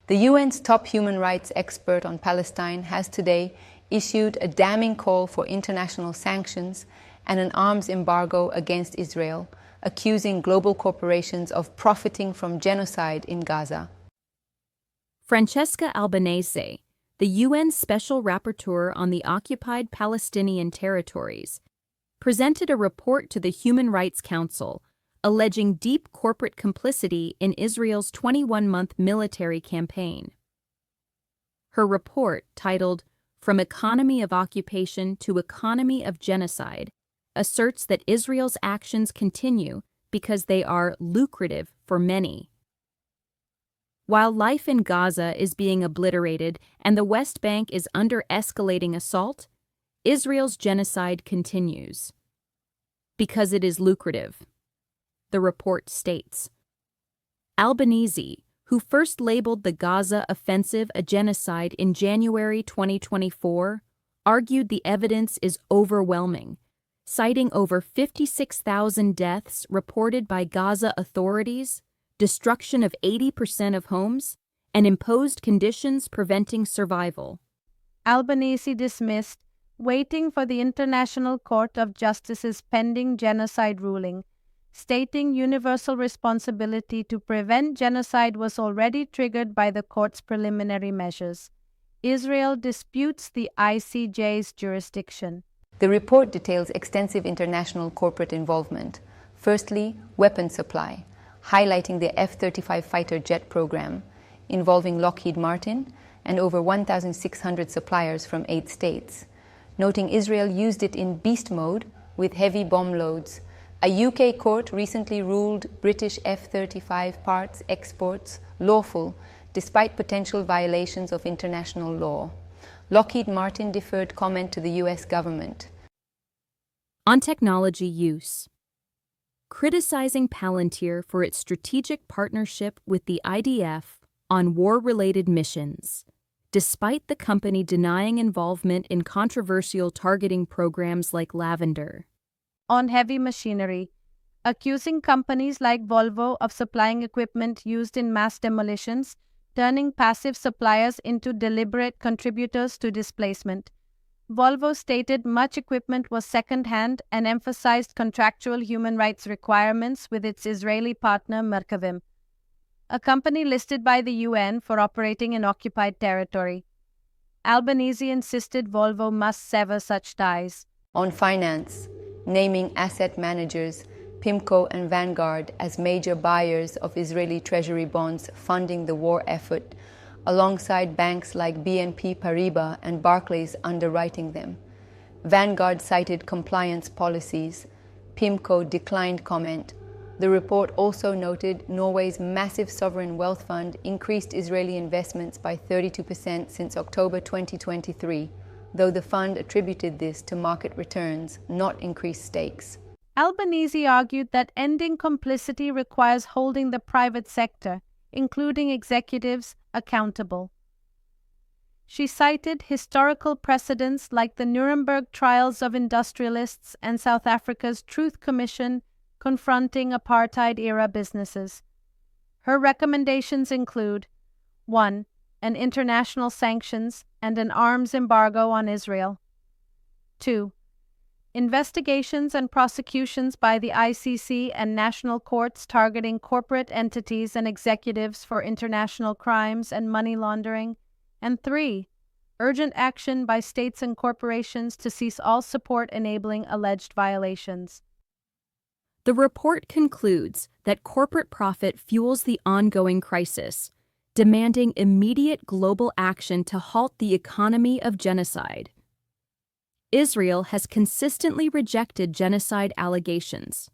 The UN's top human rights expert on Palestine has today issued a damning call for international sanctions and an arms embargo against Israel, accusing global corporations of profiting from genocide in Gaza. Francesca Albanese, the UN Special Rapporteur on the occupied Palestinian territories, presented a report to the Human Rights Council alleging deep corporate complicity in Israel's 21-month military campaign. Her report, titled From Economy of Occupation to Economy of Genocide, asserts that Israel's actions continue because they are lucrative for many. While life in Gaza is being obliterated and the West Bank is under escalating assault, Israel's genocide continues. Because it is lucrative, the report states. Albanese, who first labeled the Gaza offensive a genocide in January 2024, argued the evidence is overwhelming, citing over 56,000 deaths reported by Gaza authorities, destruction of 80% of homes, and imposed conditions preventing survival. Albanese dismissed waiting for the International Court of Justice's pending genocide ruling, stating universal responsibility to prevent genocide was already triggered by the court's preliminary measures. Israel disputes the ICJ's jurisdiction. The report details extensive international corporate involvement. Firstly, weapon supply, highlighting the F-35 fighter jet program, involving Lockheed Martin and over 1,600 suppliers from 8 states, noting Israel used it in beast mode with heavy bomb loads. A UK court recently ruled British F-35 parts exports lawful despite potential violations of international law. Lockheed Martin deferred comment to the US government. On technology use. Criticizing Palantir for its strategic partnership with the IDF on war-related missions, despite the company denying involvement in controversial targeting programs like Lavender. On heavy machinery, accusing companies like Volvo of supplying equipment used in mass demolitions, turning passive suppliers into deliberate contributors to displacement. Volvo stated much equipment was second-hand and emphasized contractual human rights requirements with its Israeli partner Merkavim, a company listed by the UN for operating in occupied territory. Albanese insisted Volvo must sever such ties. On finance, naming asset managers PIMCO and Vanguard as major buyers of Israeli treasury bonds funding the war effort, alongside banks like BNP Paribas and Barclays underwriting them. Vanguard cited compliance policies. PIMCO declined comment. The report also noted Norway's massive sovereign wealth fund increased Israeli investments by 32% since October 2023, though the fund attributed this to market returns, not increased stakes. Albanese argued that ending complicity requires holding the private sector, including executives, accountable. She cited historical precedents like the Nuremberg trials of industrialists and South Africa's Truth Commission confronting apartheid-era businesses. Her recommendations include 1. An international sanctions and an arms embargo on Israel. 2. Investigations and prosecutions by the ICC and national courts targeting corporate entities and executives for international crimes and money laundering. And 3. Urgent action by states and corporations to cease all support enabling alleged violations. The report concludes that corporate profit fuels the ongoing crisis, demanding immediate global action to halt the economy of genocide. Israel has consistently rejected genocide allegations.